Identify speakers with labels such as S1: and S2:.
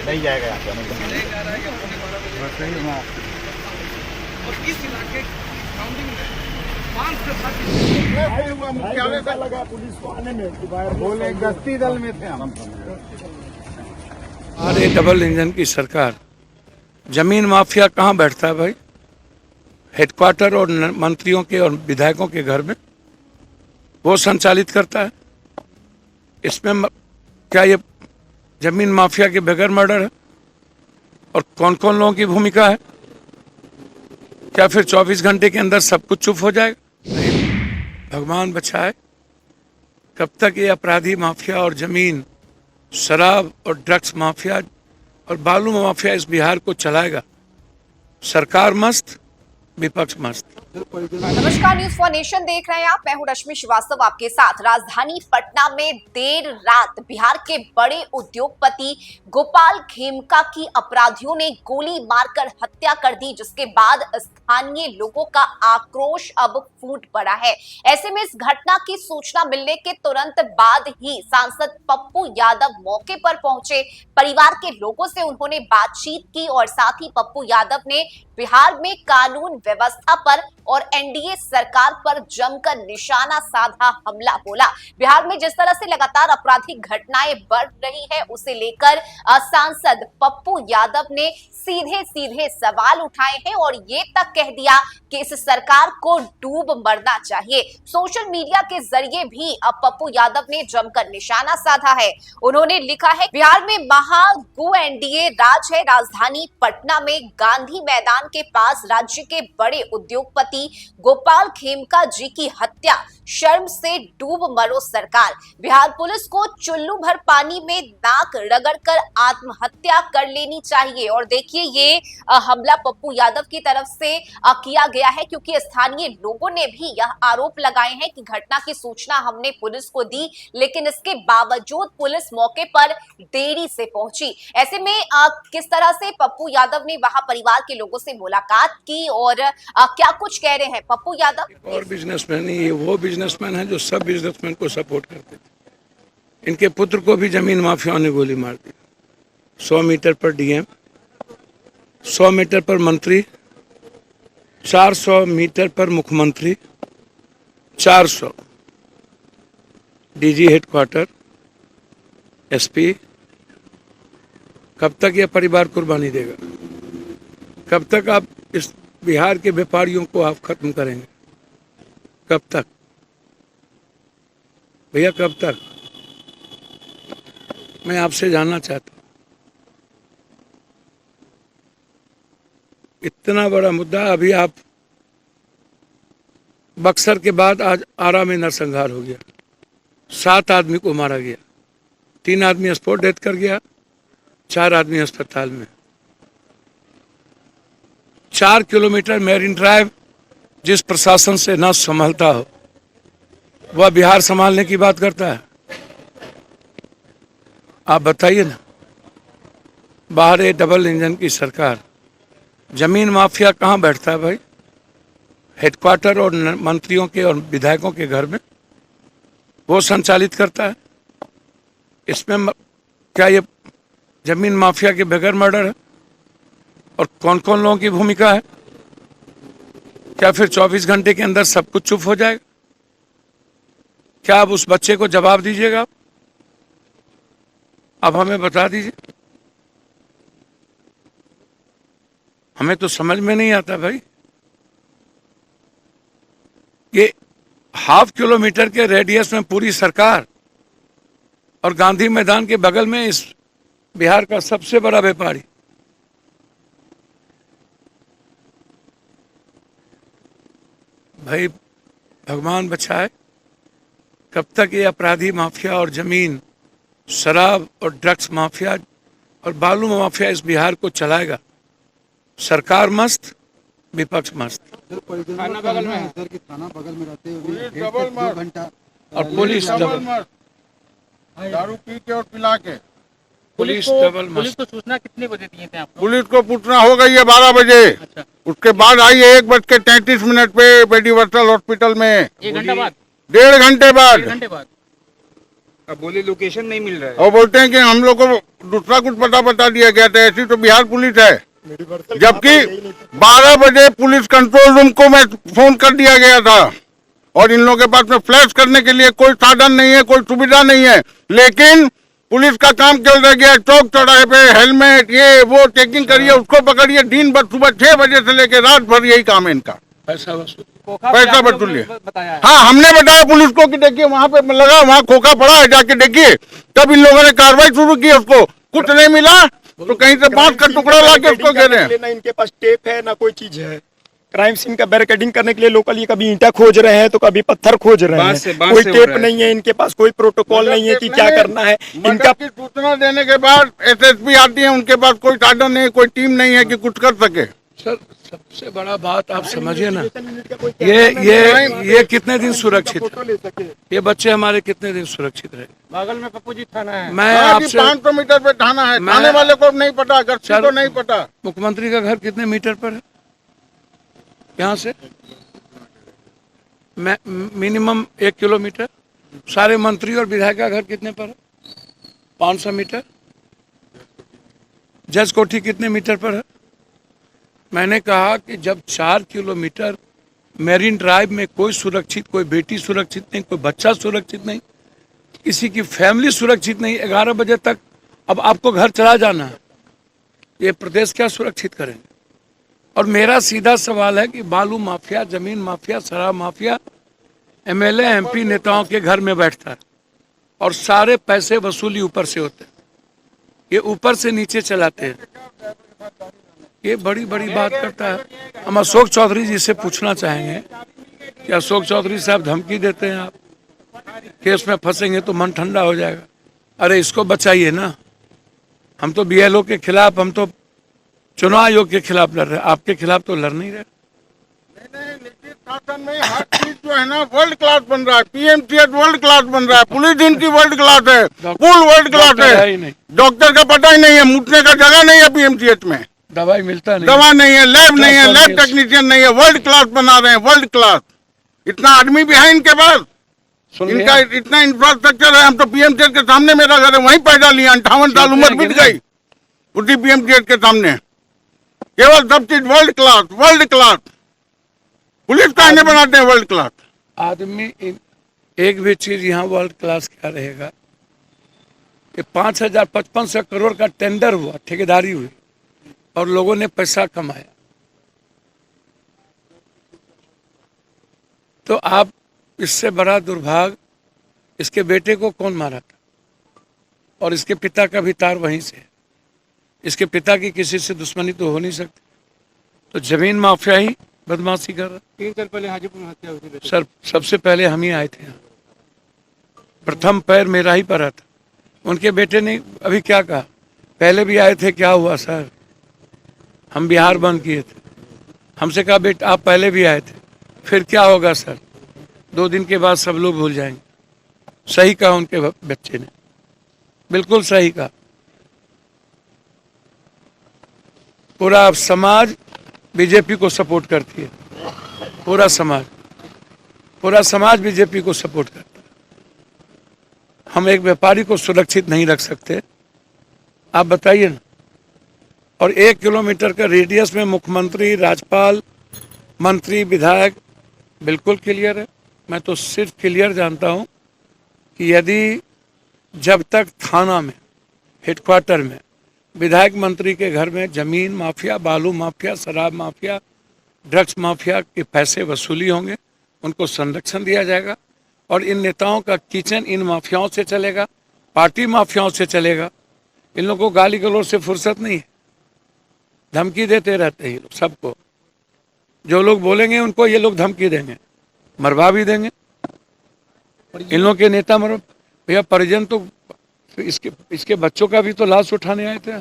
S1: नहीं जाएगा यहाँ से
S2: मुख्यालय से लगा पुलिस को आने में, बोले गश्ती दल में थे हम।
S3: अरे डबल इंजन की सरकार, जमीन माफिया कहाँ बैठता है भाई? हेडक्वार्टर और मंत्रियों के और विधायकों के घर में वो संचालित करता है। इसमें क्या ये जमीन माफिया के बगैर मर्डर है? और कौन कौन लोगों की भूमिका है? क्या फिर 24 घंटे के अंदर सब कुछ चुप हो जाएगा? भगवान बचाए, कब तक ये अपराधी माफिया और जमीन, शराब और ड्रग्स माफिया और बालू माफिया इस बिहार को चलाएगा? सरकार मस्त, विपक्ष मस्त।
S4: नमस्कार, न्यूज फॉर नेशन देख रहे हैं आप। मैं हूं रश्मि श्रीवास्तव आपके साथ। राजधानी पटना में देर रात बिहार के बड़े उद्योगपति गोपाल खेमका की अपराधियों ने गोली मारकर हत्या कर दी, जिसके बाद स्थानीय लोगों का आक्रोश अब फूट पड़ा है। ऐसे में इस घटना की सूचना मिलने के तुरंत बाद ही सांसद पप्पू यादव मौके पर पहुंचे। परिवार के लोगों से उन्होंने बातचीत की और साथ ही पप्पू यादव ने बिहार में कानून व्यवस्था पर और एनडीए सरकार पर जमकर निशाना साधा हमला बोला। बिहार में जिस तरह से लगातार आपराधिक घटनाएं बढ़ रही है, उसे लेकर सांसद पप्पू यादव ने सीधे सीधे सवाल उठाए हैं और ये तक कह दिया कि इस सरकार को डूब मरना चाहिए। सोशल मीडिया के जरिए भी अब पप्पू यादव ने जमकर निशाना साधा है। उन्होंने लिखा है, बिहार में महागु एनडीए राज है। राजधानी पटना में गांधी मैदान के पास राज्य के बड़े उद्योगपति गोपाल खेमका जी की हत्या, शर्म से डूब मरो सरकार। बिहार पुलिस को चुल्लू भर पानी में नाक रगड़कर आत्महत्या कर लेनी चाहिए। और देखिए, ये हमला पप्पू यादव की तरफ से किया गया है, क्योंकि स्थानीय लोगों ने भी यह आरोप लगाए हैं कि घटना की सूचना हमने पुलिस को दी, लेकिन इसके बावजूद पुलिस मौके पर देरी से पहुंची। ऐसे में किस तरह से पप्पू यादव ने वहां परिवार के लोगों से मुलाकात की और क्या कुछ कह रहे हैं पप्पू यादव।
S3: और बिजनेसमैन नहीं, ये वो बिजनेसमैन है जो सब बिजनेसमैन को सपोर्ट करते थे। इनके पुत्र को भी जमीन माफियाओं ने गोली मार दी। 100 मीटर पर डीएम, 100 मीटर पर मंत्री, 400 मीटर पर मुख्यमंत्री, 400 डीजी हेडक्वार्टर, एसपी। कब तक यह परिवार कुर्बानी देगा? कब तक आप इस बिहार के व्यापारियों को आप खत्म करेंगे? कब तक भैया, कब तक? मैं आपसे जानना चाहता हूं। इतना बड़ा मुद्दा, अभी आप बक्सर के बाद आज आरा में नरसंहार हो गया, 7 आदमी को मारा गया, 3 आदमी स्पॉट डेथ कर गया, 4 आदमी अस्पताल में। 4 किलोमीटर मैरीन ड्राइव जिस प्रशासन से न संभलता हो, वह बिहार संभालने की बात करता है। आप बताइए ना, बाहर ये डबल इंजन की सरकार, जमीन माफिया कहाँ बैठता है भाई? हेडक्वार्टर और मंत्रियों के और विधायकों के घर में वो संचालित करता है। इसमें क्या ये जमीन माफिया के बगैर मर्डर है? और कौन कौन लोगों की भूमिका है? क्या फिर 24 घंटे के अंदर सब कुछ चुप हो जाएगा? क्या आप उस बच्चे को जवाब दीजिएगा? अब हमें बता दीजिए। हमें तो समझ में नहीं आता भाई। ये ½ किलोमीटर के रेडियस में पूरी सरकार और गांधी मैदान के बगल में इस बिहार का सबसे बड़ा व्यापारी, भाई भगवान बचाए, कब तक ये अपराधी माफिया और जमीन, शराब और ड्रग्स माफिया और बालू माफिया इस बिहार को चलाएगा? सरकार मस्त, विपक्ष मस्त।
S2: थाना बगल में, इधर की थाना बगल में रहते हुए 2 घंटा
S3: और पुलिस डबल,
S5: दारू पी के और पिला के।
S3: पुलिस डबल
S1: पुलिस को सूचना कितने बजे दिए थे आप?
S5: पुलिस को पूछना हो गई है 12 बजे।
S1: अच्छा,
S5: उसके बाद आई है 1:33 पे मेडिवर्सल हॉस्पिटल में।
S1: 1 घंटा बाद?
S5: 1.5 घंटे बाद।
S1: 1 घंटे बाद अब बोले लोकेशन नहीं मिल रहा है।
S5: और बोलते हैं कि हम लोग को दूसरा कुछ पता बता दिया गया था। ऐसी तो बिहार पुलिस है, जबकि 12 बजे पुलिस कंट्रोल रूम को मैं फोन कर दिया गया था और इन लोगों के पास में फ्लैश करने के लिए कोई साधन नहीं है, कोई सुविधा नहीं है, लेकिन पुलिस का काम चल रह गया। चौक चौराहे पे हेलमेट ये वो चेकिंग करिए, उसको पकड़िए, दिन भर सुबह 6 बजे से लेकर रात भर यही काम है इनका,
S3: पैसा वसूल।
S5: पैसा वसूलिए।
S1: बताया है।
S5: हाँ, हमने बताया पुलिस को कि देखिए वहां पे लगा, वहां खोखा पड़ा है, जाके देखिए। तब इन लोगों ने कार्रवाई शुरू की, उसको कुछ नहीं मिला तो कहीं से बांस का टुकड़ा ला के उसको घेरे हैं।
S6: ना इनके पास टेप है ना कोई चीज है। क्राइम सीन का बैरिकेडिंग करने के लिए लोकल ये कभी ईंटा खोज रहे हैं तो कभी पत्थर खोज रहे
S1: बांस से
S6: हैं।
S1: हो
S6: कोई
S1: रहा
S6: टेप
S1: है।
S6: नहीं है इनके पास, कोई प्रोटोकॉल नहीं है कि क्या करना है
S5: इनका
S6: इनका।
S5: की सूचना देने के बाद एसएसपी आती है, उनके पास कोई साधन नहीं, कोई टीम नहीं है कि कुछ कर सके।
S3: सर सबसे बड़ा बात आप समझिए ना, ये कितने दिन सुरक्षित है? ये बच्चे हमारे कितने दिन सुरक्षित रहे?
S1: बगल में पप्पू जी थाना है।
S3: मैं
S5: हाँ जी,
S3: आपसे
S5: 500 मीटर पे थाना है,
S3: मैं-
S5: थाने वाले को नहीं पता, गश्ती
S3: सर-
S5: को नहीं पता।
S3: मुख्यमंत्री का घर कितने मीटर पर है यहाँ से? मैं मिनिमम 1 किलोमीटर। सारे मंत्री और विधायक का घर कितने पर है? 500 मीटर। जज कोठी कितने मीटर पर है? मैंने कहा कि जब 4 किलोमीटर मेरीन ड्राइव में कोई सुरक्षित, कोई बेटी सुरक्षित नहीं, कोई बच्चा सुरक्षित नहीं, किसी की फैमिली सुरक्षित नहीं, 11 बजे तक अब आपको घर चला जाना है, ये प्रदेश क्या सुरक्षित करेंगे? और मेरा सीधा सवाल है कि बालू माफिया, जमीन माफिया, शराब माफिया एमएलए एमपी नेताओं के घर में बैठता है और सारे पैसे वसूली ऊपर से होते हैं, ये ऊपर से नीचे चलाते हैं। ये बड़ी बड़ी बात करता है। हम अशोक चौधरी जी से पूछना चाहेंगे कि अशोक चौधरी साहब धमकी देते हैं, आप केस में फंसेंगे तो मन ठंडा हो जाएगा। अरे इसको बचाइए ना। हम तो बीएलओ के खिलाफ, हम तो चुनाव आयोग के खिलाफ लड़ रहे हैं, आपके खिलाफ तो लड़ नहीं रहे।
S5: नीतीश शासन में हर चीज जो है ना वर्ल्ड क्लास बन रहा है। पीएमसीएच वर्ल्ड क्लास बन रहा है, पुलिस इनकी वर्ल्ड क्लास है, पुल वर्ल्ड क्लास
S3: डॉक्टर
S5: है।
S3: ही नहीं,
S5: डॉक्टर का पता ही नहीं है, मुटने का जगह नहीं है पीएमसीएच में,
S3: दवाई मिलता नहीं,
S5: दवा नहीं है, लैब नहीं है,
S3: डॉक्टर
S5: लैब
S3: नहीं।
S5: टेक्नीशियन नहीं है। वर्ल्ड क्लास बना रहे हैं, वर्ल्ड क्लास। इतना आदमी भी है इनके पास,
S3: सुन
S5: इनका
S3: लिया?
S5: इतना इंफ्रास्ट्रक्चर है। हम तो पीएमसीएच के सामने मेरा घर है, वहीं पैदा लिया, 58 साल उम्र बीत गई उसी पीएमसीएच के सामने। केवल सब चीज world class, world class. Police कहने बनाते हैं वर्ल्ड क्लास।
S3: आदमी एक भी चीज यहाँ वर्ल्ड क्लास क्या रहेगा कि 5,055 करोड़ का टेंडर हुआ, ठेकेदारी हुई और लोगों ने पैसा कमाया। तो आप इससे बड़ा दुर्भाग्य, इसके बेटे को कौन मारा था? और इसके पिता का भी तार वहीं से है। इसके पिता की किसी से दुश्मनी तो हो नहीं सकती। तो जमीन माफिया ही बदमाशी कर रहा।
S1: 3 साल पहले हाजीपुर में हत्या हुई थी बेटे।
S3: सर सबसे पहले हम ही आए थे यहाँ, प्रथम पैर मेरा ही पड़ा था। उनके बेटे ने अभी क्या कहा, पहले भी आए थे, क्या हुआ सर? हम बिहार बंद किए थे। हमसे कहा बेटा आप पहले भी आए थे, फिर क्या होगा सर? 2 दिन के बाद सब लोग भूल जाएंगे। सही कहा उनके बच्चे ने, बिल्कुल सही कहा। पूरा समाज बीजेपी को सपोर्ट करती है, पूरा समाज बीजेपी को सपोर्ट करता है। हम एक व्यापारी को सुरक्षित नहीं रख सकते, आप बताइए ना। और 1 किलोमीटर का रेडियस में मुख्यमंत्री, राज्यपाल, मंत्री, विधायक बिल्कुल क्लियर है। मैं तो सिर्फ क्लियर जानता हूं कि यदि जब तक थाना में, हेडक्वार्टर में, विधायक मंत्री के घर में जमीन माफिया, बालू माफिया, शराब माफिया, ड्रग्स माफिया के पैसे वसूली होंगे, उनको संरक्षण दिया जाएगा। और इन नेताओं का किचन इन माफियाओं से चलेगा, पार्टी माफियाओं से चलेगा। इन लोगों को गाली गलौज से फुर्सत नहीं है, धमकी देते रहते हैं ये लोग सबको। जो लोग बोलेंगे उनको ये लोग धमकी देंगे, मरवा भी देंगे। इन लोगों के नेता मर भैया परिजन तो इसके बच्चों का भी तो लाश उठाने आए थे।